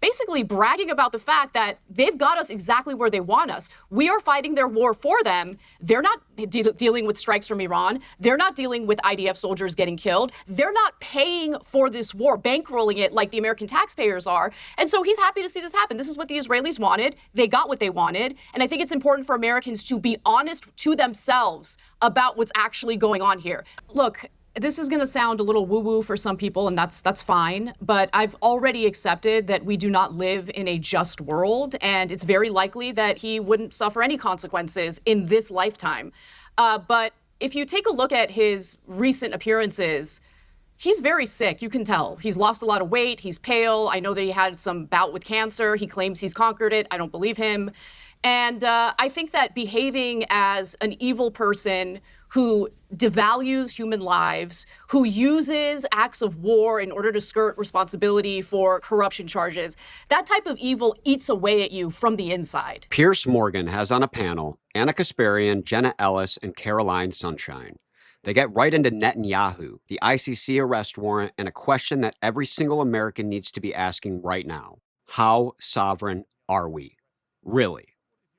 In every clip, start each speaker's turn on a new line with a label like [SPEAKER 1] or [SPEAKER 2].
[SPEAKER 1] basically bragging about the fact that they've got us exactly where they want us. We are fighting their war for them. They're not dealing with strikes from Iran. They're not dealing with IDF soldiers getting killed. They're not paying for this war, bankrolling it like the American taxpayers are. And so he's happy to see this happen. This is what the Israelis wanted. They got what they wanted. And I think it's important for Americans to be honest to themselves about what's actually going on here. Look, this is going to sound a little woo-woo for some people, and that's fine. But I've already accepted that we do not live in a just world, and it's very likely that he wouldn't suffer any consequences in this lifetime. But if you take a look at his recent appearances, he's very sick. You can tell. He's lost a lot of weight. He's pale. I know that he had some bout with cancer. He claims he's conquered it. I don't believe him. And I think that behaving as an evil person who devalues human lives, who uses acts of war in order to skirt responsibility for corruption charges, that type of evil eats away at you from the inside.
[SPEAKER 2] Piers Morgan has on a panel Ana Kasparian, Jenna Ellis, and Caroline Sunshine. They get right into Netanyahu, the ICC arrest warrant, and a question that every single American needs to be asking right now. How sovereign are we? Really?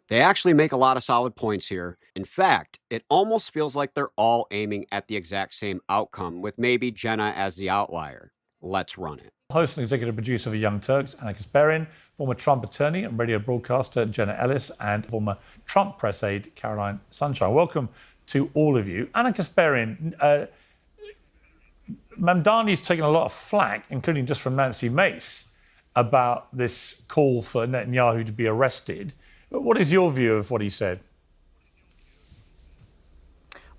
[SPEAKER 2] They actually make a lot of solid points here. In fact, it almost feels like they're all aiming at the exact same outcome, with maybe Jenna as the outlier. Let's run it.
[SPEAKER 3] Host and executive producer of Young Turks, Ana Kasparian, former Trump attorney and radio broadcaster Jenna Ellis, and former Trump press aide Caroline Sunshine. Welcome to all of you. Ana Kasparian, Mamdani's taken a lot of flack, including just from Nancy Mace, about this call for Netanyahu to be arrested. But what is your view of what he said?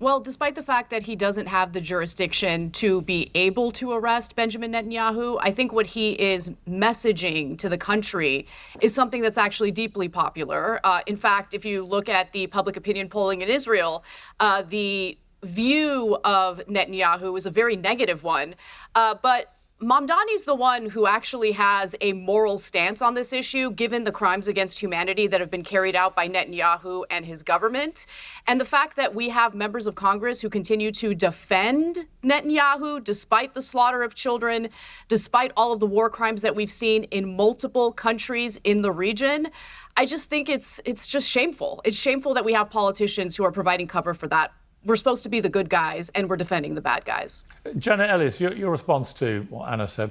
[SPEAKER 1] Well, despite the fact that he doesn't have the jurisdiction to be able to arrest Benjamin Netanyahu, I think what he is messaging to the country is something that's actually deeply popular. In fact, if you look at the public opinion polling in Israel, the view of Netanyahu is a very negative one. But Mamdani's the one who actually has a moral stance on this issue, given the crimes against humanity that have been carried out by Netanyahu and his government. And the fact that we have members of Congress who continue to defend Netanyahu, despite the slaughter of children, despite all of the war crimes that we've seen in multiple countries in the region, I just think it's just shameful. It's shameful that we have politicians who are providing cover for that. We're supposed to be the good guys, and we're defending the bad guys.
[SPEAKER 3] Jenna Ellis, your response to what Ana said?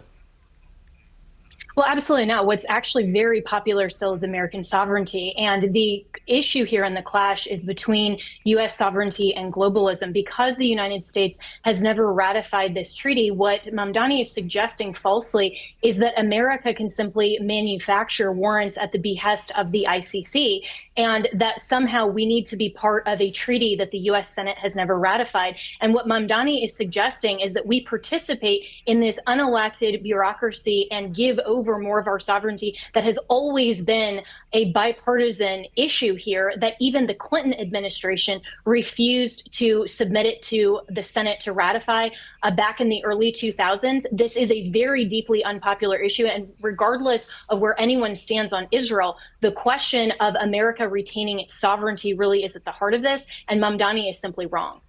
[SPEAKER 4] Well, absolutely not. What's actually very popular still is American sovereignty. And the issue here in the clash is between U.S. sovereignty and globalism. Because the United States has never ratified this treaty, what Mamdani is suggesting falsely is that America can simply manufacture warrants at the behest of the ICC, and that somehow we need to be part of a treaty that the U.S. Senate has never ratified. And what Mamdani is suggesting is that we participate in this unelected bureaucracy and give over more of our sovereignty that has always been a bipartisan issue here, that even the Clinton administration refused to submit it to the Senate to ratify back in the early 2000s. This is a very deeply unpopular issue. And regardless of where anyone stands on Israel, the question of America retaining its sovereignty really is at the heart of this. And Mamdani is simply wrong.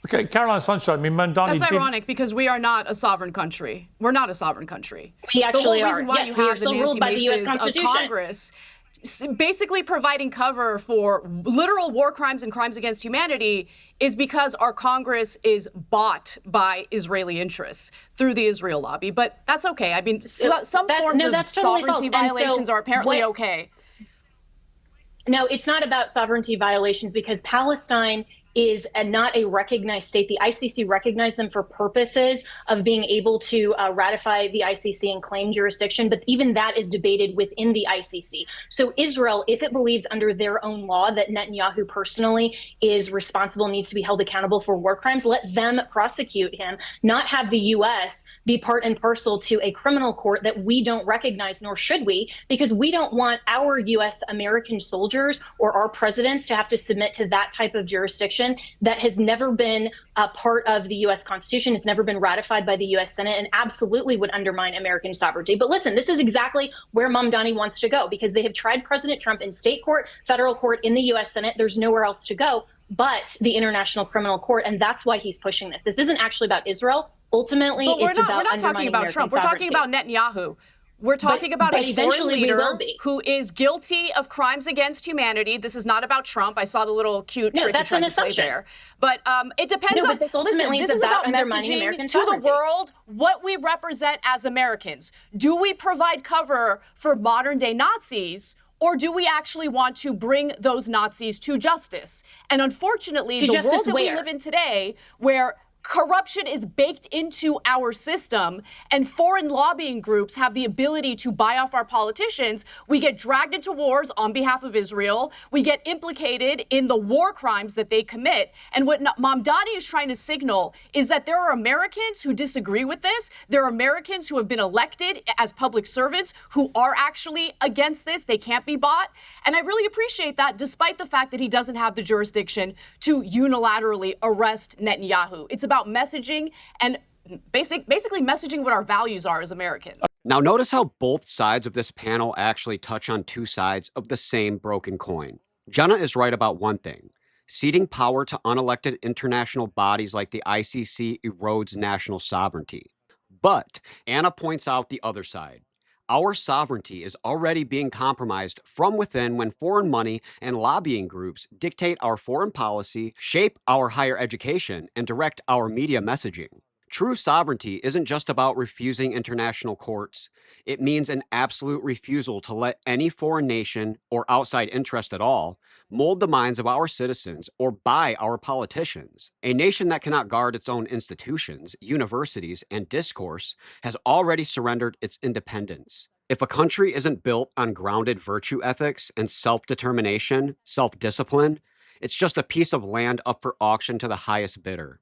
[SPEAKER 3] Okay, Caroline Sunshine, I mean, Mamdani...
[SPEAKER 1] That's ironic because we are not a sovereign country. We're not a sovereign country.
[SPEAKER 4] We actually
[SPEAKER 1] are. The whole reason why
[SPEAKER 4] yes,
[SPEAKER 1] you
[SPEAKER 4] we
[SPEAKER 1] have
[SPEAKER 4] are still
[SPEAKER 1] the
[SPEAKER 4] ruled by the U.S.
[SPEAKER 1] Nancy Maces
[SPEAKER 4] Constitution.
[SPEAKER 1] of Congress basically providing cover for literal war crimes and crimes against humanity is because our Congress is bought by Israeli interests through the Israel lobby. But that's okay. I mean, some forms of
[SPEAKER 4] totally
[SPEAKER 1] sovereignty
[SPEAKER 4] false.
[SPEAKER 1] violations are apparently okay.
[SPEAKER 4] No, it's not about sovereignty violations because Palestine is not a recognized state. The ICC recognized them for purposes of being able to ratify the ICC and claim jurisdiction, but even that is debated within the ICC. So Israel, if it believes under their own law that Netanyahu personally is responsible, needs to be held accountable for war crimes, let them prosecute him, not have the U.S. be part and parcel to a criminal court that we don't recognize, nor should we, because we don't want our U.S. American soldiers or our presidents to have to submit to that type of jurisdiction that has never been a part of the U.S. Constitution. It's never been ratified by the U.S. Senate and absolutely would undermine American sovereignty. But listen, this is exactly where Mamdani wants to go because they have tried President Trump in state court, federal court, in the U.S. Senate. There's nowhere else to go but the International Criminal Court. And that's why he's pushing this. This isn't actually about Israel. Ultimately, it's about undermining American sovereignty.
[SPEAKER 1] We're not talking about Trump. We're talking about Netanyahu. We're talking about
[SPEAKER 4] but
[SPEAKER 1] a foreign
[SPEAKER 4] eventually we
[SPEAKER 1] leader
[SPEAKER 4] will be.
[SPEAKER 1] who is guilty of crimes against humanity. This is not about Trump. I saw the little cute trick you tried to play there. But it depends
[SPEAKER 4] No,
[SPEAKER 1] on.
[SPEAKER 4] but this ultimately
[SPEAKER 1] Listen,
[SPEAKER 4] is
[SPEAKER 1] this is
[SPEAKER 4] about
[SPEAKER 1] about
[SPEAKER 4] undermining
[SPEAKER 1] messaging
[SPEAKER 4] American
[SPEAKER 1] to the
[SPEAKER 4] sovereignty.
[SPEAKER 1] world what we represent as Americans. Do we provide cover for modern day Nazis? Or do we actually want to bring those Nazis to justice? And unfortunately, the world that we live in today, where corruption is baked into our system and foreign lobbying groups have the ability to buy off our politicians, we get dragged into wars on behalf of Israel. We get implicated in the war crimes that they commit. And what Mamdani is trying to signal is that there are Americans who disagree with this. There are Americans who have been elected as public servants who are actually against this. They can't be bought. And I really appreciate that, despite the fact that he doesn't have the jurisdiction to unilaterally arrest Netanyahu. It's about messaging and basically messaging what our values are as Americans.
[SPEAKER 2] Now, notice how both sides of this panel actually touch on two sides of the same broken coin. Jenna is right about one thing. Ceding power to unelected international bodies like the ICC erodes national sovereignty. But Ana points out the other side. Our sovereignty is already being compromised from within when foreign money and lobbying groups dictate our foreign policy, shape our higher education, and direct our media messaging. True sovereignty isn't just about refusing international courts. It means an absolute refusal to let any foreign nation, or outside interest at all, mold the minds of our citizens or buy our politicians. A nation that cannot guard its own institutions, universities, and discourse has already surrendered its independence. If a country isn't built on grounded virtue ethics and self-determination, self-discipline, it's just a piece of land up for auction to the highest bidder.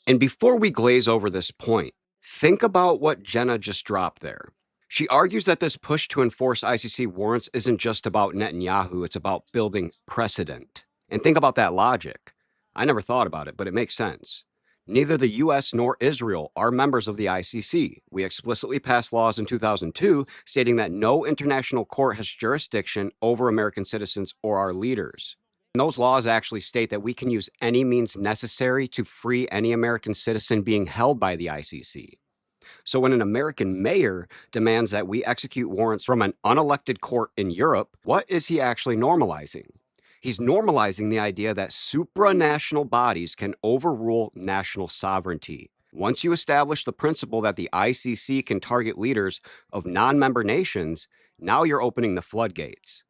[SPEAKER 2] And before we glaze over this point, think about what Jenna just dropped there. She argues that this push to enforce ICC warrants isn't just about Netanyahu, it's about building precedent. And think about that logic. I never thought about it, but it makes sense. Neither the U.S. nor Israel are members of the ICC. We explicitly passed laws in 2002 stating that no international court has jurisdiction over American citizens or our leaders. And those laws actually state that we can use any means necessary to free any American citizen being held by the ICC. So when an American mayor demands that we execute warrants from an unelected court in Europe, what is he actually normalizing? He's normalizing the idea that supranational bodies can overrule national sovereignty. Once you establish the principle that the ICC can target leaders of non-member nations, now you're opening the floodgates.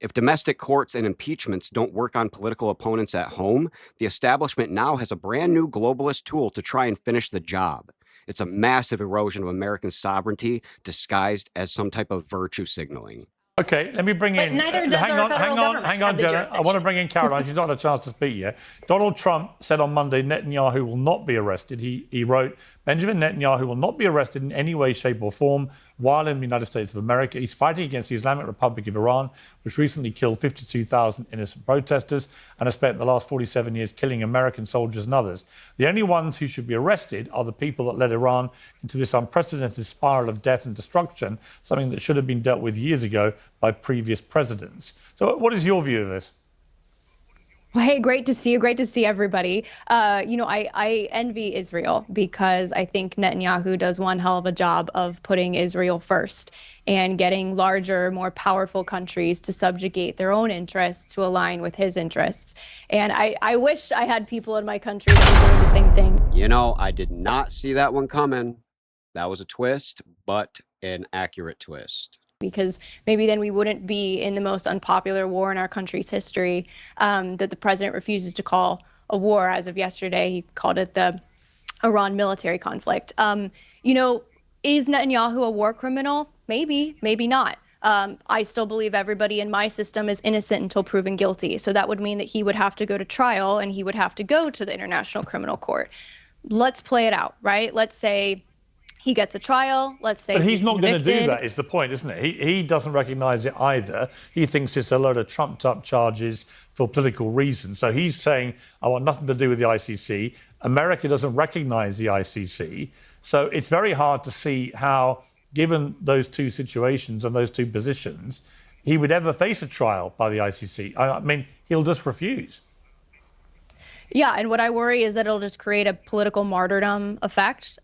[SPEAKER 2] If domestic courts and impeachments don't work on political opponents at home, the establishment now has a brand new globalist tool to try and finish the job. It's a massive erosion of American sovereignty disguised as some type of virtue signaling.
[SPEAKER 3] Okay, let me bring in.
[SPEAKER 4] Hang
[SPEAKER 3] on, Jenna. I want to bring in Caroline. She's not had a chance to speak yet. Donald Trump said on Monday Netanyahu will not be arrested. He wrote, Benjamin Netanyahu will not be arrested in any way, shape, or form while in the United States of America. He's fighting against the Islamic Republic of Iran, which recently killed 52,000 innocent protesters and has spent the last 47 years killing American soldiers and others. The only ones who should be arrested are the people that led Iran into this unprecedented spiral of death and destruction, something that should have been dealt with years ago by previous presidents. So what is your view of this?
[SPEAKER 5] Well, hey, great to see you. Great to see everybody. I envy Israel because I think Netanyahu does one hell of a job of putting Israel first and getting larger, more powerful countries to subjugate their own interests to align with his interests. And I wish I had people in my country that were doing the same thing.
[SPEAKER 2] You know, I did not see that one coming. That was a twist, but an accurate twist.
[SPEAKER 5] Because maybe then we wouldn't be in the most unpopular war in our country's history that the president refuses to call a war. As of yesterday, he called it the Iran military conflict. Is Netanyahu a war criminal? Maybe, maybe not. I still believe everybody in my system is innocent until proven guilty. So that would mean that he would have to go to trial and he would have to go to the International Criminal Court. Let's play it out, right? Let's say he gets a trial, let's say.
[SPEAKER 3] But he's not going to do
[SPEAKER 5] convicted.
[SPEAKER 3] that, is the point, isn't it? He doesn't recognise it either. He thinks it's a load of trumped up charges for political reasons. So he's saying, I want nothing to do with the ICC. America doesn't recognise the ICC. So it's very hard to see how, given those two situations and those two positions, he would ever face a trial by the ICC. I mean, he'll just refuse.
[SPEAKER 5] Yeah, and what I worry is that it'll just create a political martyrdom effect,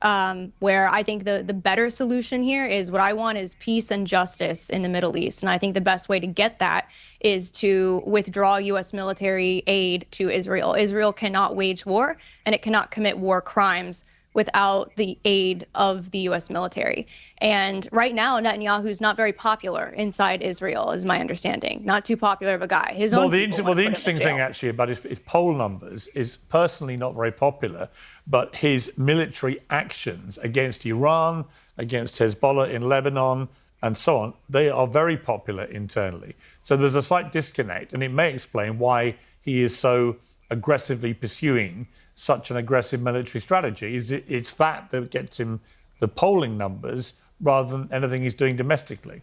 [SPEAKER 5] where I think the better solution here is what I want is peace and justice in the Middle East. And I think the best way to get that is to withdraw U.S. military aid to Israel. Israel cannot wage war, and it cannot commit war crimes without the aid of the U.S. military. And right now, Netanyahu's not very popular inside Israel, is my understanding. Not too popular of a guy. The
[SPEAKER 3] interesting thing actually about his poll numbers is personally not very popular, but his military actions against Iran, against Hezbollah in Lebanon, and so on, they are very popular internally. So there's a slight disconnect, and it may explain why he is so aggressively pursuing such an aggressive military strategy. It's that gets him the polling numbers rather than anything he's doing domestically.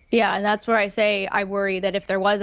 [SPEAKER 5] Yeah, and that's where I say I worry that if there was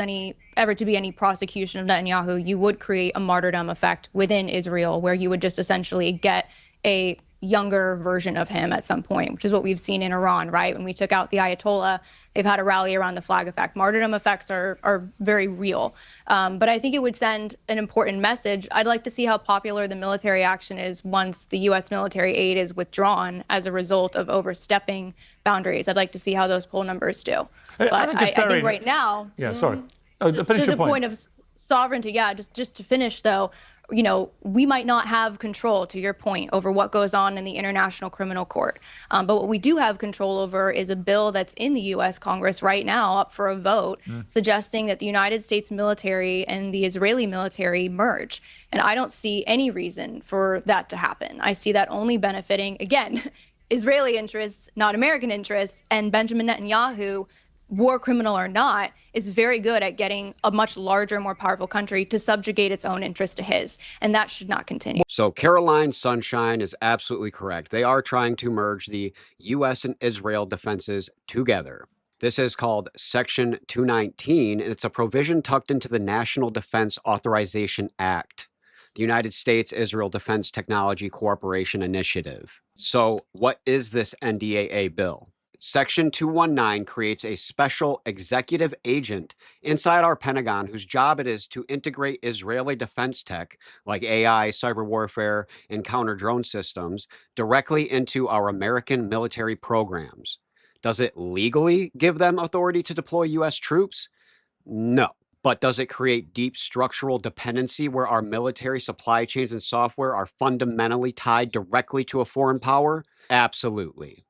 [SPEAKER 5] ever to be any prosecution of Netanyahu, you would create a martyrdom effect within Israel, where you would just essentially get a younger version of him at some point, which is what we've seen in Iran, right? When we took out the Ayatollah, they've had a rally around the flag effect. Martyrdom effects are very real. But I think it would send an important message. I'd like to see how popular the military action is once the U.S. military aid is withdrawn as a result of overstepping boundaries. I'd like to see how those poll numbers do. But I think right now,
[SPEAKER 3] to
[SPEAKER 5] the point of sovereignty, just to finish though, we might not have control, to your point, over what goes on in the International Criminal Court. But what we do have control over is a bill that's in the U.S. Congress right now up for a vote, suggesting that the United States military and the Israeli military merge. And I don't see any reason for that to happen. I see that only benefiting, again, Israeli interests, not American interests. And Benjamin Netanyahu, war criminal or not, is very good at getting a much larger, more powerful country to subjugate its own interest to his. And that should not continue.
[SPEAKER 2] So Caroline Sunshine is absolutely correct. They are trying to merge the U.S. and Israel defenses together. This is called Section 219, and it's a provision tucked into the National Defense Authorization Act, the United States Israel Defense Technology Cooperation Initiative. So what is this NDAA bill? Section 219 creates a special executive agent inside our Pentagon whose job it is to integrate Israeli defense tech like AI, cyber warfare, and counter drone systems directly into our American military programs. Does it legally give them authority to deploy U.S. troops? No. But does it create deep structural dependency where our military supply chains and software are fundamentally tied directly to a foreign power? Absolutely.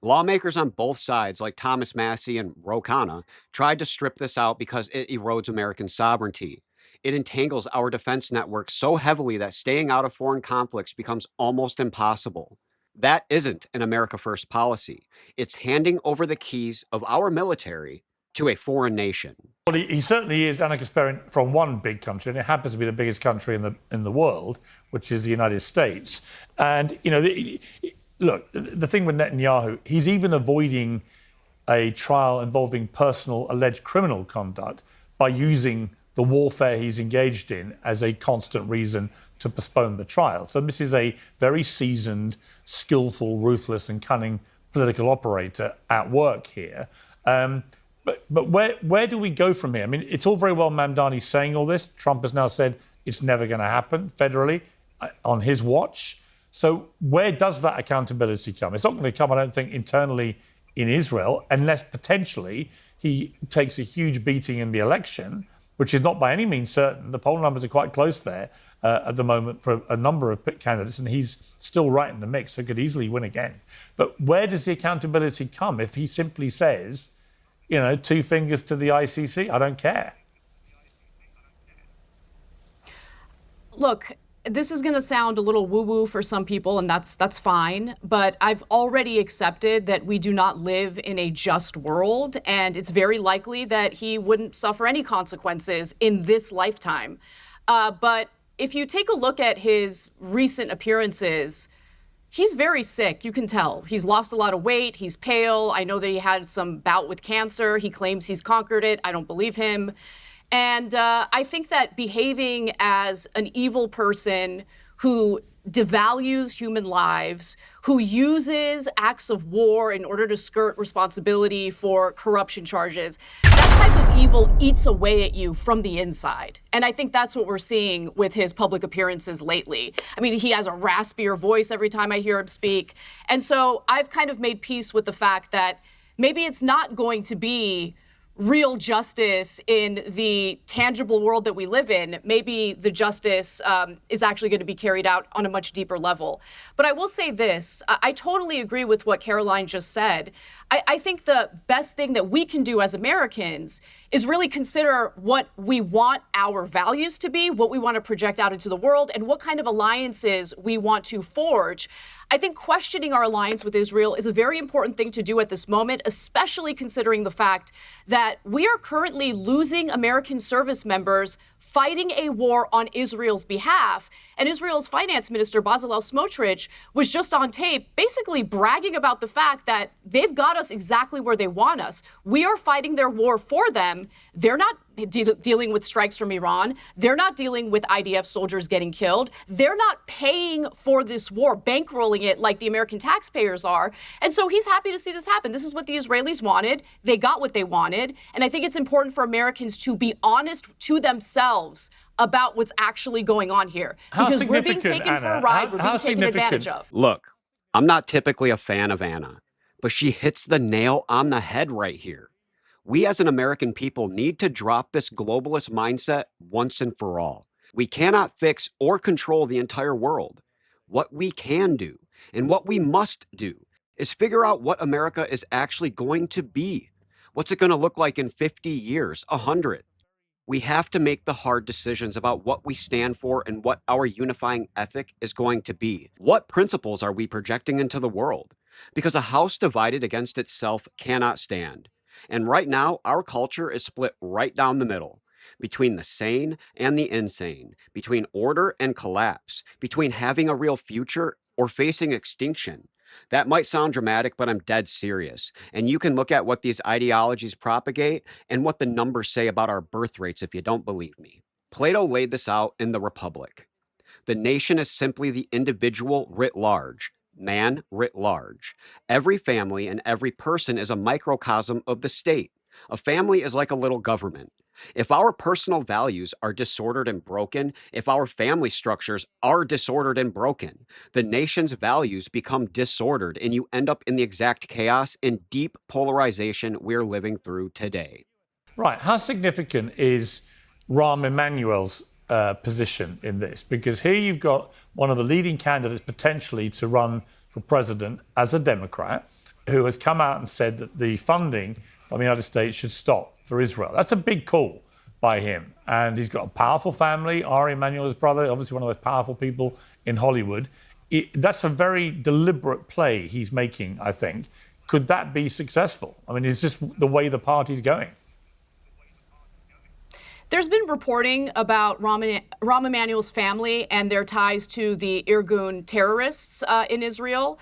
[SPEAKER 2] Lawmakers on both sides, like Thomas Massie and Ro Khanna, tried to strip this out because it erodes American sovereignty. It entangles our defense network so heavily that staying out of foreign conflicts becomes almost impossible. That isn't an America First policy. It's handing over the keys of our military to a foreign nation.
[SPEAKER 3] Well, he certainly is, Ana Kasparian, from one big country, and it happens to be the biggest country in the world, which is the United States. And, look, the thing with Netanyahu, he's even avoiding a trial involving personal alleged criminal conduct by using the warfare he's engaged in as a constant reason to postpone the trial. So this is a very seasoned, skillful, ruthless and cunning political operator at work here. But where do we go from here? I mean, it's all very well Mamdani saying all this. Trump has now said it's never going to happen federally on his watch. So where does that accountability come? It's not going to come, I don't think, internally in Israel, unless potentially he takes a huge beating in the election, which is not by any means certain. The poll numbers are quite close there at the moment for a number of candidates, and he's still right in the mix, so could easily win again. But where does the accountability come if he simply says, 2 fingers to the ICC, I don't care?
[SPEAKER 1] Look, this is going to sound a little woo-woo for some people, and that's fine. But I've already accepted that we do not live in a just world, and it's very likely that he wouldn't suffer any consequences in this lifetime. But if you take a look at his recent appearances, he's very sick. You can tell. He's lost a lot of weight. He's pale. I know that he had some bout with cancer. He claims he's conquered it. I don't believe him. And I think that behaving as an evil person who devalues human lives, who uses acts of war in order to skirt responsibility for corruption charges, that type of evil eats away at you from the inside. And I think that's what we're seeing with his public appearances lately. I mean, he has a raspier voice every time I hear him speak. And so I've kind of made peace with the fact that maybe it's not going to be real justice in the tangible world that we live in. Maybe the justice is actually going to be carried out on a much deeper level. But I will say this, I totally agree with what Caroline just said. I think the best thing that we can do as Americans is really consider what we want our values to be, what we want to project out into the world, and what kind of alliances we want to forge. I think questioning our alliance with Israel is a very important thing to do at this moment, especially considering the fact that we are currently losing American service members fighting a war on Israel's behalf. And Israel's finance minister, Bezalel Smotrich, was just on tape basically bragging about the fact that they've got us exactly where they want us. We are fighting their war for them. They're not dealing with strikes from Iran. They're not dealing with IDF soldiers getting killed. They're not paying for this war, bankrolling it like the American taxpayers are. And so he's happy to see this happen. This is what the Israelis wanted. They got what they wanted. And I think it's important for Americans to be honest to themselves about what's actually going on here. Because we're being taken for a ride. We're being taken advantage of.
[SPEAKER 2] Look, I'm not typically a fan of Ana, but she hits the nail on the head right here. We as an American people need to drop this globalist mindset once and for all. We cannot fix or control the entire world. What we can do and what we must do is figure out what America is actually going to be. What's it going to look like in 50 years, 100? We have to make the hard decisions about what we stand for and what our unifying ethic is going to be. What principles are we projecting into the world? Because a house divided against itself cannot stand. And right now, our culture is split right down the middle, between the sane and the insane, between order and collapse, between having a real future or facing extinction. That might sound dramatic, but I'm dead serious. And you can look at what these ideologies propagate and what the numbers say about our birth rates if you don't believe me. Plato laid this out in The Republic. The nation is simply the individual writ large, man writ large. Every family and every person is a microcosm of the state. A family is like a little government. If our personal values are disordered and broken, if our family structures are disordered and broken, the nation's values become disordered and you end up in the exact chaos and deep polarization we're living through today.
[SPEAKER 3] Right. How significant is Rahm Emanuel's position in this? Because here you've got one of the leading candidates potentially to run for president as a Democrat who has come out and said that the funding from the United States should stop for Israel. That's a big call by him. And he's got a powerful family. Ari Emanuel's brother, obviously one of the most powerful people in Hollywood. That's a very deliberate play he's making, I think. Could that be successful? I mean, it's just the way the party's going.
[SPEAKER 1] There's been reporting about Rahm Emanuel's family and their ties to the Irgun terrorists in Israel,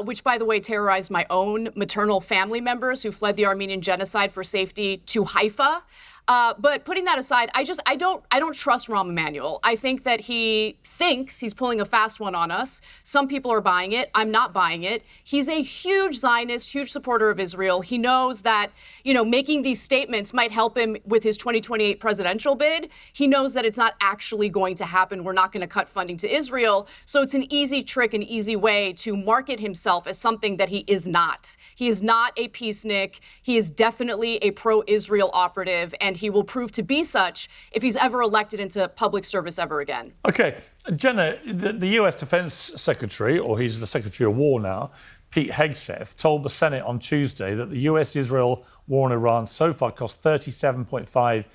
[SPEAKER 1] which, by the way, terrorized my own maternal family members who fled the Armenian genocide for safety to Haifa. But putting that aside, I don't trust Rahm Emanuel. I think that he thinks he's pulling a fast one on us. Some people are buying it. I'm not buying it. He's a huge Zionist, huge supporter of Israel. He knows that, making these statements might help him with his 2028 presidential bid. He knows that it's not actually going to happen. We're not going to cut funding to Israel. So it's an easy trick, an easy way to market himself as something that he is not. He is not a peacenik. He is definitely a pro-Israel operative, and he will prove to be such if he's ever elected into public service ever again.
[SPEAKER 3] Okay, Jenna, the US Defense Secretary, or he's the Secretary of War now, Pete Hegseth, told the Senate on Tuesday that the U.S. Israel war in Iran so far cost $37.5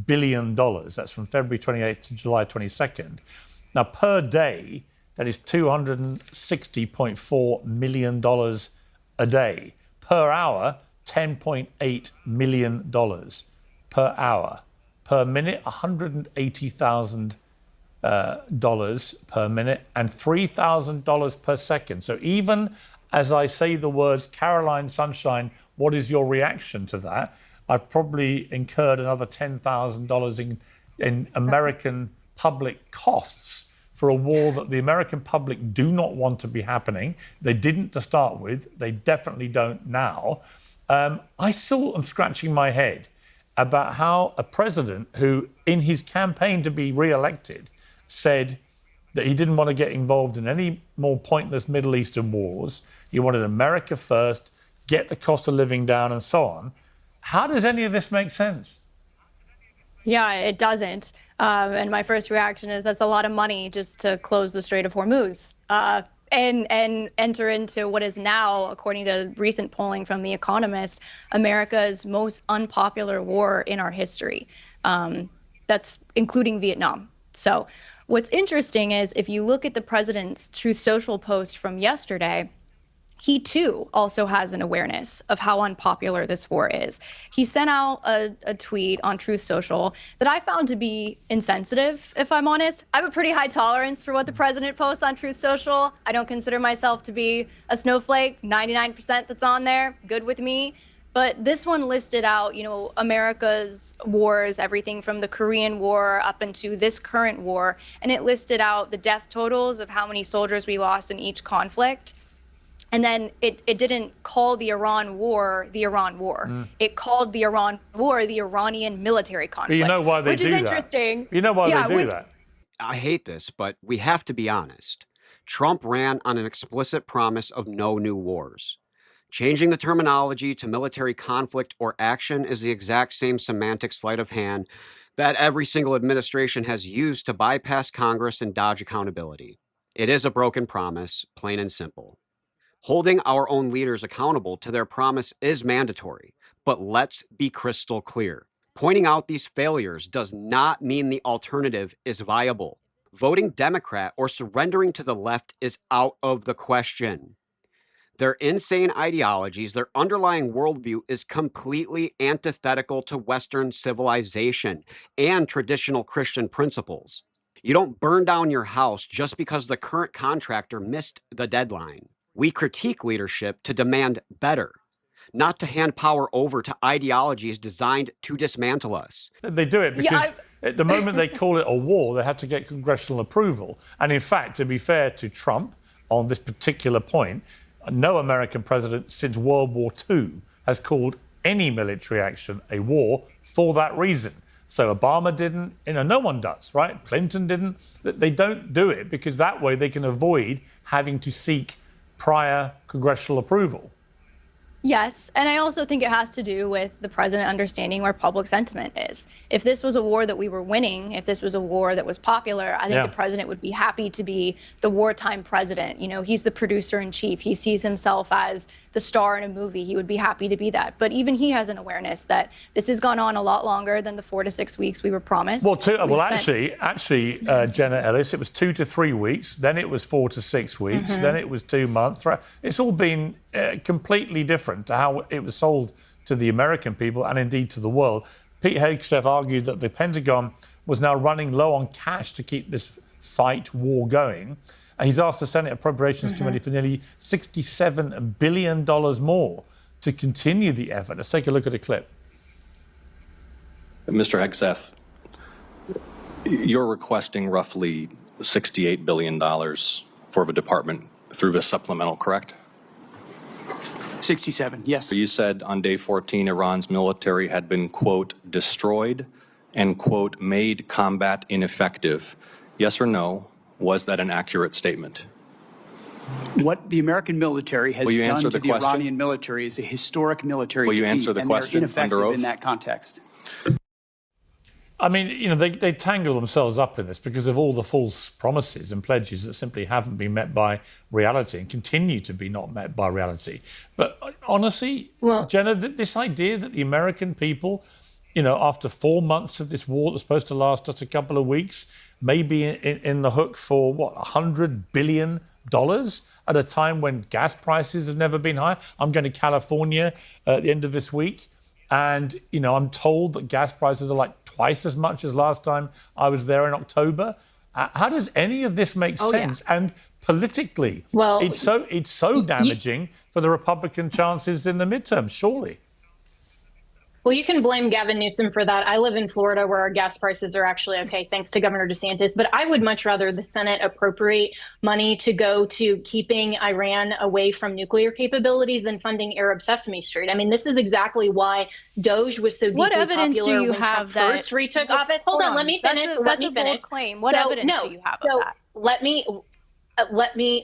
[SPEAKER 3] billion. That's from February 28th to July 22nd. Now, per day, that is $260.4 million a day. Per hour, $10.8 million per hour. Per minute, $180,000 per minute, and $3,000 per second. So even as I say the words, Caroline Sunshine, what is your reaction to that? I've probably incurred another $10,000 in American public costs for a war that the American public do not want to be happening. They didn't to start with. They definitely don't now. I still am scratching my head about how a president who, in his campaign to be re-elected, said that he didn't want to get involved in any more pointless Middle Eastern wars. He wanted America first, get the cost of living down and so on. How does any of this make sense?
[SPEAKER 5] Yeah, it doesn't. And my first reaction is that's a lot of money just to close the Strait of Hormuz and enter into what is now, according to recent polling from The Economist, America's most unpopular war in our history. That's including Vietnam. So what's interesting is if you look at the president's Truth Social post from yesterday, he too also has an awareness of how unpopular this war is. He sent out a tweet on Truth Social that I found to be insensitive, if I'm honest. I have a pretty high tolerance for what the president posts on Truth Social. I don't consider myself to be a snowflake. 99% that's on there, good with me. But this one listed out, America's wars, everything from the Korean War up into this current war. And it listed out the death totals of how many soldiers we lost in each conflict. And then it didn't call the Iran war the Iran war. It called the Iran war the Iranian military conflict.
[SPEAKER 3] But you know why they do that.
[SPEAKER 5] Which is interesting.
[SPEAKER 3] You know why they do that.
[SPEAKER 2] I hate this, but we have to be honest. Trump ran on an explicit promise of no new wars. Changing the terminology to military conflict or action is the exact same semantic sleight of hand that every single administration has used to bypass Congress and dodge accountability. It is a broken promise, plain and simple. Holding our own leaders accountable to their promise is mandatory, but let's be crystal clear. Pointing out these failures does not mean the alternative is viable. Voting Democrat or surrendering to the left is out of the question. Their insane ideologies, their underlying worldview is completely antithetical to Western civilization and traditional Christian principles. You don't burn down your house just because the current contractor missed the deadline. We critique leadership to demand better, not to hand power over to ideologies designed to dismantle us.
[SPEAKER 3] They do it because at the moment they call it a war, they have to get congressional approval. And in fact, to be fair to Trump on this particular point, no American president since World War II has called any military action a war for that reason. So Obama didn't, no one does, right? Clinton didn't. They don't do it because that way they can avoid having to seek prior congressional approval.
[SPEAKER 5] Yes, and I also think it has to do with the president understanding where public sentiment is. If this was a war that we were winning, if this was a war that was popular, I think the president would be happy to be the wartime president. He's the producer in chief. He sees himself as the star in a movie. He would be happy to be that. But even he has an awareness that this has gone on a lot longer than the 4 to 6 weeks we were promised.
[SPEAKER 3] Actually, Jenna Ellis, it was 2 to 3 weeks. Then it was 4 to 6 weeks. Then it was 2 months. It's all been completely different to how it was sold to the American people and indeed to the world. Pete Hegseth argued that the Pentagon was now running low on cash to keep this war going. And he's asked the Senate Appropriations Committee for nearly $67 billion more to continue the effort. Let's take a look at a clip.
[SPEAKER 6] Mr. Hegseth, you're requesting roughly $68 billion for the department through this supplemental, correct?
[SPEAKER 7] 67, yes.
[SPEAKER 6] You said on day 14, Iran's military had been, quote, destroyed and, quote, made combat ineffective. Yes or no? Was that an accurate statement?
[SPEAKER 7] What the American military has done to the Iranian military is a historic military defeat,
[SPEAKER 6] answer the question
[SPEAKER 7] and they're ineffective
[SPEAKER 6] under oath?
[SPEAKER 7] in that context.
[SPEAKER 3] I mean, they tangle themselves up in this because of all the false promises and pledges that simply haven't been met by reality and continue to be not met by reality. But honestly, Jenna, this idea that the American people, after 4 months of this war that's supposed to last us a couple of weeks, may be in the hook for, $100 billion at a time when gas prices have never been higher. I'm going to California at the end of this week. And, I'm told that gas prices are like twice as much as last time I was there in October. How does any of this make sense? Yeah. And politically, it's so damaging for the Republican chances in the midterm, surely.
[SPEAKER 4] Well, you can blame Gavin Newsom for that. I live in Florida where our gas prices are actually okay, thanks to Governor DeSantis. But I would much rather the Senate appropriate money to go to keeping Iran away from nuclear capabilities than funding Arab Sesame Street. I mean, this is exactly why Doge was so deeply popular
[SPEAKER 5] evidence do you
[SPEAKER 4] when
[SPEAKER 5] have
[SPEAKER 4] Trump first retook office. Hold on, let me finish.
[SPEAKER 5] That's a bold claim. What evidence do you have of that?
[SPEAKER 4] Let me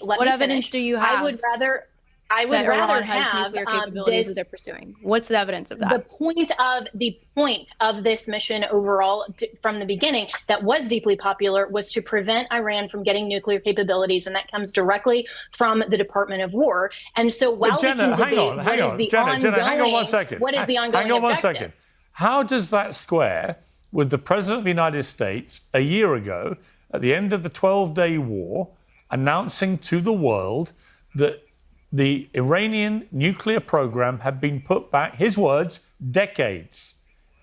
[SPEAKER 5] What evidence do you have?
[SPEAKER 4] I would rather
[SPEAKER 5] Iran has
[SPEAKER 4] have
[SPEAKER 5] nuclear capabilities that they're pursuing. What's the evidence of that?
[SPEAKER 4] The point of this mission overall, from the beginning, that was deeply popular, was to prevent Iran from getting nuclear capabilities, and that comes directly from the Department of War. And so, while
[SPEAKER 3] Jenna,
[SPEAKER 4] we can debate what is the ongoing,
[SPEAKER 3] hang on one second.
[SPEAKER 4] What is the ongoing
[SPEAKER 3] Hang on one
[SPEAKER 4] objective?
[SPEAKER 3] second. How does that square with the President of the United States a year ago, at the end of the 12-day war, announcing to the world that the Iranian nuclear program had been put back, his words, decades?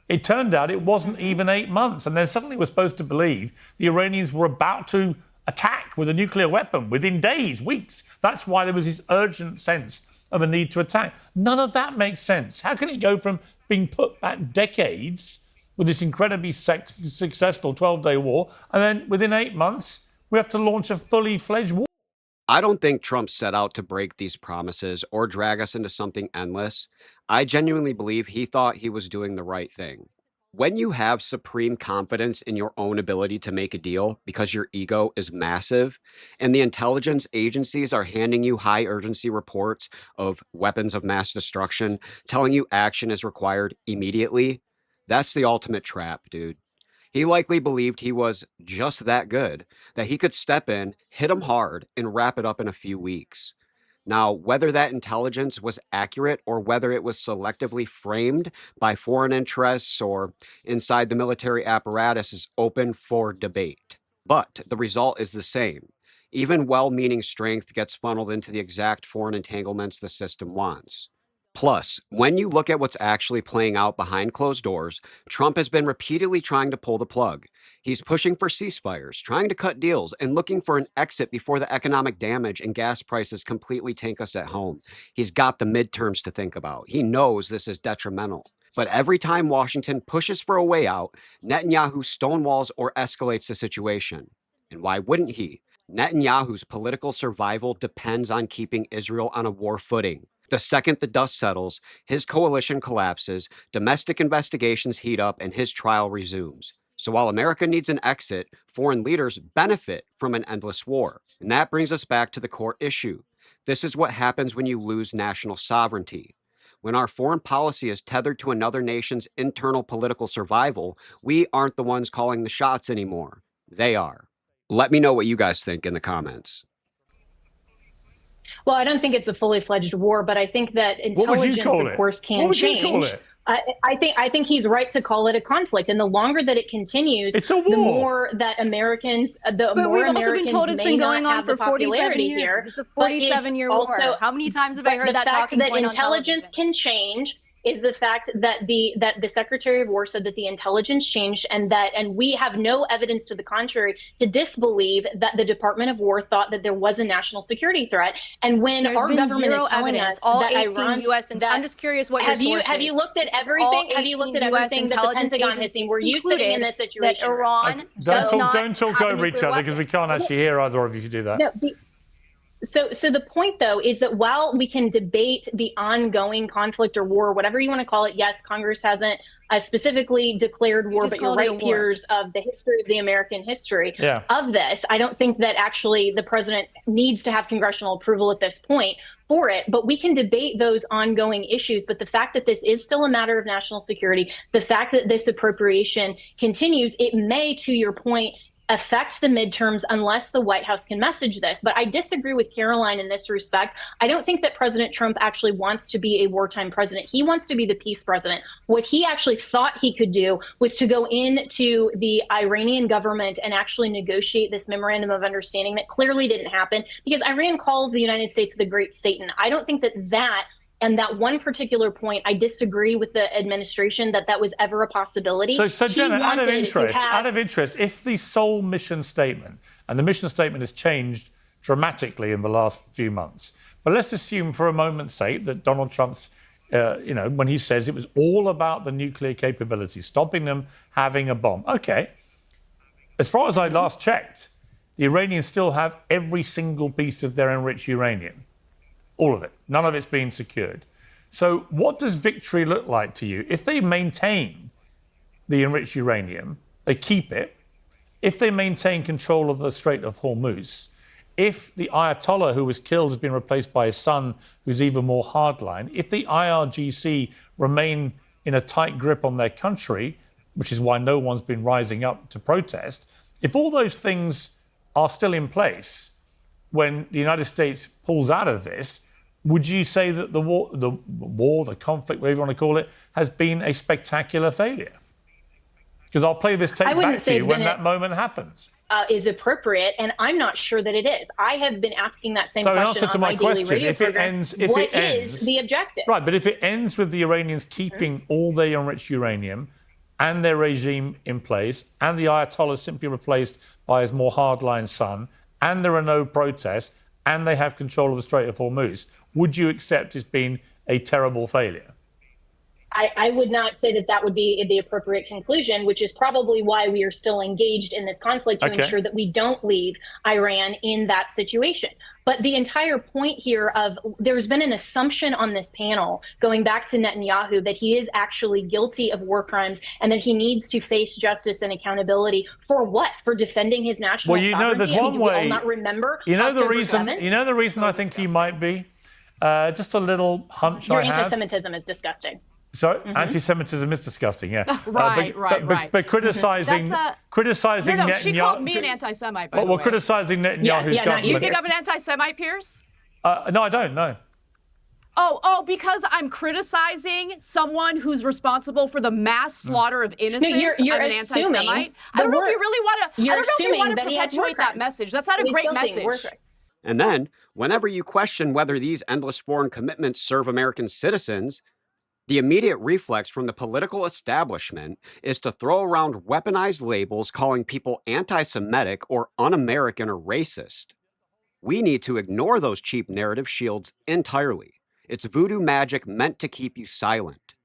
[SPEAKER 3] It turned out it wasn't even 8 months. And then suddenly we're supposed to believe the Iranians were about to attack with a nuclear weapon within days, weeks. That's why there was this urgent sense of a need to attack. None of that makes sense. How can it go from being put back decades with this incredibly successful 12-day war, and then within 8 months, we have to launch a fully fledged war?
[SPEAKER 2] I don't think Trump set out to break these promises or drag us into something endless. I genuinely believe he thought he was doing the right thing. When you have supreme confidence in your own ability to make a deal because your ego is massive, and the intelligence agencies are handing you high urgency reports of weapons of mass destruction, telling you action is required immediately, that's the ultimate trap, dude. He likely believed he was just that good, that he could step in, hit him hard, and wrap it up in a few weeks. Now, whether that intelligence was accurate or whether it was selectively framed by foreign interests or inside the military apparatus is open for debate. But the result is the same. Even well-meaning strength gets funneled into the exact foreign entanglements the system wants. Plus, when you look at what's actually playing out behind closed doors, Trump has been repeatedly trying to pull the plug. He's pushing for ceasefires, trying to cut deals, and looking for an exit before the economic damage and gas prices completely tank us at home. He's got the midterms to think about. He knows this is detrimental. But every time Washington pushes for a way out, Netanyahu stonewalls or escalates the situation. And why wouldn't he? Netanyahu's political survival depends on keeping Israel on a war footing. The second the dust settles, his coalition collapses, domestic investigations heat up, and his trial resumes. So while America needs an exit, foreign leaders benefit from an endless war. And that brings us back to the core issue. This is what happens when you lose national sovereignty. When our foreign policy is tethered to another nation's internal political survival, we aren't the ones calling the shots anymore. They are. Let me know what you guys think in the comments.
[SPEAKER 4] Well, I don't think it's a fully fledged war, but I think that intelligence, of course, can change. I think he's right to call it a conflict, and the longer that it continues,
[SPEAKER 3] it's a war.
[SPEAKER 4] The more that Americans,
[SPEAKER 5] but we've also been told it's been going on for 47 years.
[SPEAKER 4] Here.
[SPEAKER 5] It's a 47-year war. How many times have I heard that talking point on television?
[SPEAKER 4] The fact that intelligence can change is the fact that the Secretary of War said that the intelligence changed, and we have no evidence to the contrary to disbelieve that the Department of War thought that there was a national security threat. And when our government is telling us that Iran,
[SPEAKER 5] U.S. and I'm just curious what your source is.
[SPEAKER 4] Have you looked at everything? Have you looked at everything that the Pentagon has seen? Were you sitting in this situation?
[SPEAKER 5] That Iran
[SPEAKER 3] don't talk over each other, because we can't actually hear either of you if you do that.
[SPEAKER 4] No, So the point, though, is that while we can debate the ongoing conflict or war, whatever you want to call it, yes, Congress hasn't specifically declared war, but you're right, Piers, of the history of the American history of this. I don't think that actually the president needs to have congressional approval at this point for it, but we can debate those ongoing issues. But the fact that this is still a matter of national security, the fact that this appropriation continues, it may, to your point, affect the midterms unless the White House can message this. But I disagree with Caroline in this respect. I don't think that President Trump actually wants to be a wartime president. He wants to be the peace president. What he actually thought he could do was to go into the Iranian government and actually negotiate this memorandum of understanding that clearly didn't happen because Iran calls the United States the Great Satan. I don't think that and that one particular point, I disagree with the administration that was ever a possibility.
[SPEAKER 3] So Jenna, out of interest, if the sole mission statement, and the mission statement has changed dramatically in the last few months, but let's assume for a moment's sake that Donald Trump's when he says it was all about the nuclear capability, stopping them having a bomb. Okay. As far as I last checked, the Iranians still have every single piece of their enriched uranium. All of it. None of it's been secured. So what does victory look like to you? If they maintain the enriched uranium, they keep it. If they maintain control of the Strait of Hormuz, if the Ayatollah who was killed has been replaced by his son, who's even more hardline, if the IRGC remain in a tight grip on their country, which is why no one's been rising up to protest, if all those things are still in place when the United States pulls out of this, would you say that the conflict, whatever you want to call it, has been a spectacular failure? Because I'll play this tape back to you when that moment happens.
[SPEAKER 4] Is appropriate, and I'm not sure that it is. I have been asking that same question
[SPEAKER 3] in answer to
[SPEAKER 4] on
[SPEAKER 3] my
[SPEAKER 4] my daily
[SPEAKER 3] question,
[SPEAKER 4] radio program. What is the objective?
[SPEAKER 3] Right, but if it ends with the Iranians keeping all their enriched uranium and their regime in place, and the Ayatollah simply replaced by his more hardline son, and there are no protests, and they have control of the Strait of Hormuz, would you accept it's been a terrible failure?
[SPEAKER 4] I would not say that would be the appropriate conclusion, which is probably why we are still engaged in this conflict to ensure that we don't leave Iran in that situation. But the entire point here of there's been an assumption on this panel going back to Netanyahu that he is actually guilty of war crimes and that he needs to face justice and accountability for what? For defending his national sovereignty?
[SPEAKER 3] Well, there's one way.
[SPEAKER 4] Do we all not remember?
[SPEAKER 3] You know the reason I think he might be? Just a little hunch
[SPEAKER 4] Your
[SPEAKER 3] I have.
[SPEAKER 4] Your anti-Semitism is disgusting.
[SPEAKER 3] So anti-Semitism is disgusting, yeah.
[SPEAKER 1] Right.
[SPEAKER 3] But criticizing Netanyahu.
[SPEAKER 1] She called me an anti-Semite, by the way.
[SPEAKER 3] Well, criticizing Netanyahu's government.
[SPEAKER 1] Do you think I'm an anti-Semite, Piers?
[SPEAKER 3] No, I don't, no.
[SPEAKER 1] Oh, because I'm criticizing someone who's responsible for the mass slaughter of innocents.
[SPEAKER 4] No, you're
[SPEAKER 1] I'm an anti-Semite. I don't know if you really want to. I don't know if you want to perpetuate that message. That's not a great message.
[SPEAKER 2] And then, whenever you question whether these endless foreign commitments serve American citizens, the immediate reflex from the political establishment is to throw around weaponized labels calling people anti-Semitic or un-American or racist. We need to ignore those cheap narrative shields entirely. It's voodoo magic meant to keep you silent.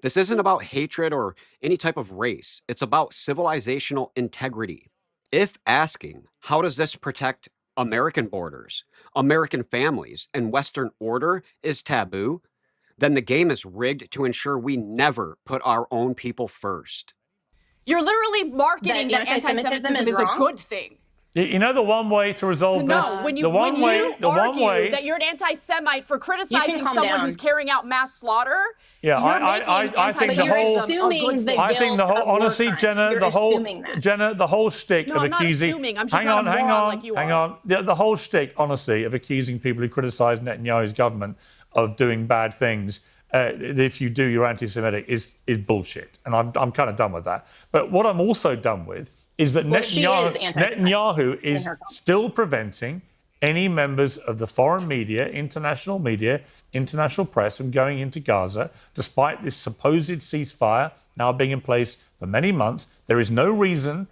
[SPEAKER 2] This isn't about hatred or any type of race. It's about civilizational integrity. If asking, how does this protect American borders, American families, and Western order is taboo, then the game is rigged to ensure we never put our own people first.
[SPEAKER 1] You're literally marketing that anti-Semitism is a good thing.
[SPEAKER 3] You know the one way to resolve this?
[SPEAKER 1] No, when you argue that you're an anti-Semite for criticizing someone who's carrying out mass slaughter,
[SPEAKER 3] I think the whole honestly, Jenna, the whole shtick of accusing.
[SPEAKER 1] I'm not assuming. I'm just not a moron like you are.
[SPEAKER 3] Hang on. The whole shtick, honestly, of accusing people who criticize Netanyahu's government of doing bad things, if you do, you're anti-Semitic, is bullshit. And I'm kind of done with that. But what I'm also done with is that Netanyahu is still preventing any members of the foreign media, international press from going into Gaza, despite this supposed ceasefire now being in place for many months. There is no reason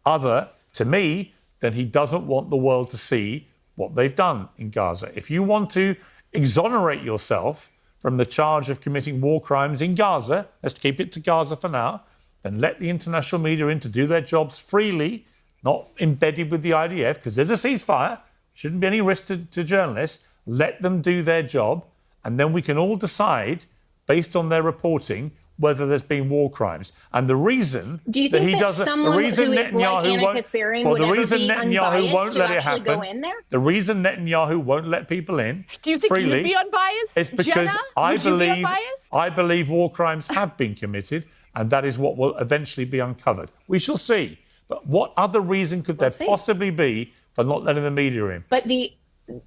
[SPEAKER 3] other, to me, than he doesn't want the world to see what they've done in Gaza. If you want to exonerate yourself from the charge of committing war crimes in Gaza, let's keep it to Gaza for now, then let the international media in to do their jobs freely, not embedded with the IDF, because there's a ceasefire, shouldn't be any risk to journalists. Let them do their job, and then we can all decide, based on their reporting, whether there's been war crimes. And the reason that he doesn't, the reason Netanyahu won't, the reason Netanyahu won't let it happen, the reason Netanyahu won't let people in
[SPEAKER 1] do you think
[SPEAKER 3] freely,
[SPEAKER 1] you'd be unbiased,
[SPEAKER 3] is because
[SPEAKER 1] Jenna?
[SPEAKER 3] I believe war crimes have been committed, and that is what will eventually be uncovered. We shall see. But what other reason could there possibly be for not letting the media in?
[SPEAKER 4] But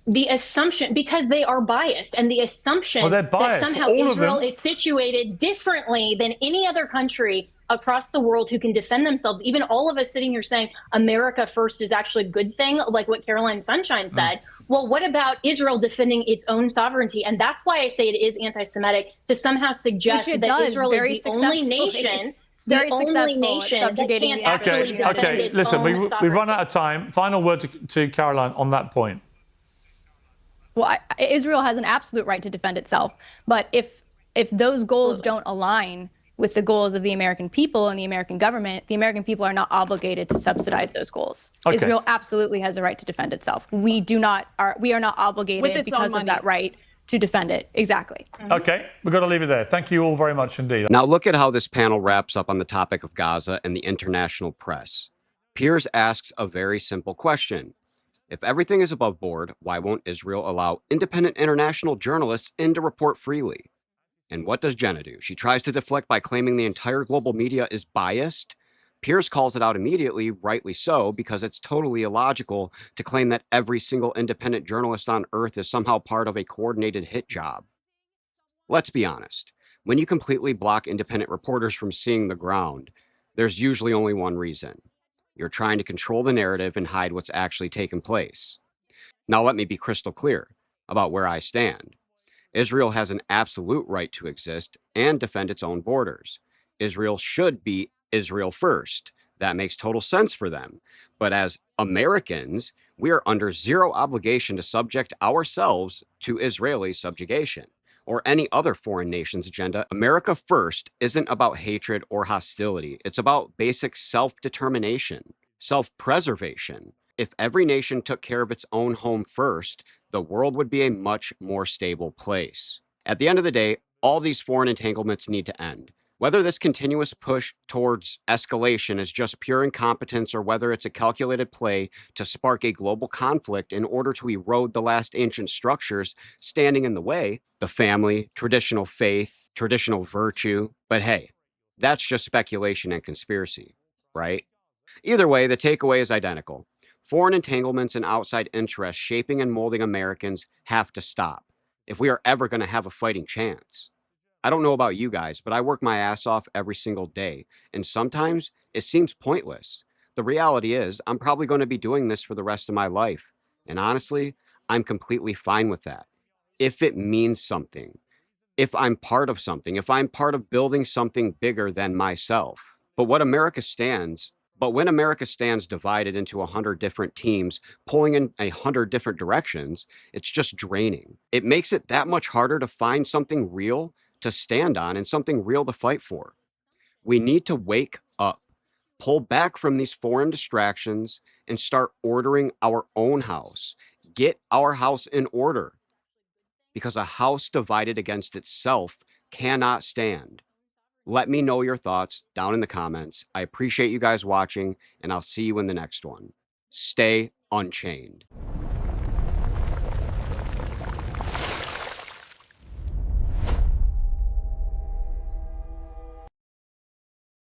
[SPEAKER 4] the assumption, because they are biased, and the assumption that somehow Israel is situated differently than any other country across the world who can defend themselves. Even all of us sitting here saying America first is actually a good thing, like what Caroline Sunshine said. Well, what about Israel defending its own sovereignty? And that's why I say it is anti-Semitic to somehow suggest that Israel is the only nation.
[SPEAKER 5] It's very successful at subjugating the
[SPEAKER 3] Okay, listen, we've run out of time. Final word to Caroline on that point.
[SPEAKER 5] Well, Israel has an absolute right to defend itself. But if If those goals don't align with the goals of the American people and the American government, the American people are not obligated to subsidize those goals.
[SPEAKER 3] Okay.
[SPEAKER 5] Israel absolutely has a right to defend itself. We are not obligated because of that right to defend it. Exactly.
[SPEAKER 3] Okay, we've got to leave it there. Thank you all very much indeed.
[SPEAKER 2] Now look at how this panel wraps up on the topic of Gaza and the international press. Piers asks a very simple question. If everything is above board, why won't Israel allow independent international journalists in to report freely? And what does Jenna do? She tries to deflect by claiming the entire global media is biased. Piers calls it out immediately, rightly so, because it's totally illogical to claim that every single independent journalist on Earth is somehow part of a coordinated hit job. Let's be honest. When you completely block independent reporters from seeing the ground, there's usually only one reason. You're trying to control the narrative and hide what's actually taken place. Now let me be crystal clear about where I stand. Israel has an absolute right to exist and defend its own borders. Israel should be Israel first. That makes total sense for them. But as Americans, we are under zero obligation to subject ourselves to Israeli subjugation or any other foreign nation's agenda. America first isn't about hatred or hostility. It's about basic self-determination, self-preservation. If every nation took care of its own home first, the world would be a much more stable place. At the end of the day, all these foreign entanglements need to end. Whether this continuous push towards escalation is just pure incompetence or whether it's a calculated play to spark a global conflict in order to erode the last ancient structures standing in the way, the family, traditional faith, traditional virtue. But hey, that's just speculation and conspiracy, right? Either way, the takeaway is identical. Foreign entanglements and outside interests shaping and molding Americans have to stop if we are ever going to have a fighting chance. I don't know about you guys, but I work my ass off every single day, and sometimes it seems pointless. The reality is, I'm probably going to be doing this for the rest of my life, and honestly, I'm completely fine with that. If it means something, if I'm part of something, if I'm part of building something bigger than myself. But when America stands divided into 100 different teams, pulling in 100 different directions, it's just draining. It makes it that much harder to find something real to stand on and something real to fight for. We need to wake up, pull back from these foreign distractions, and start ordering our own house. Get our house in order. Because a house divided against itself cannot stand. Let me know your thoughts down in the comments. I appreciate you guys watching, and I'll see you in the next one. Stay unchained.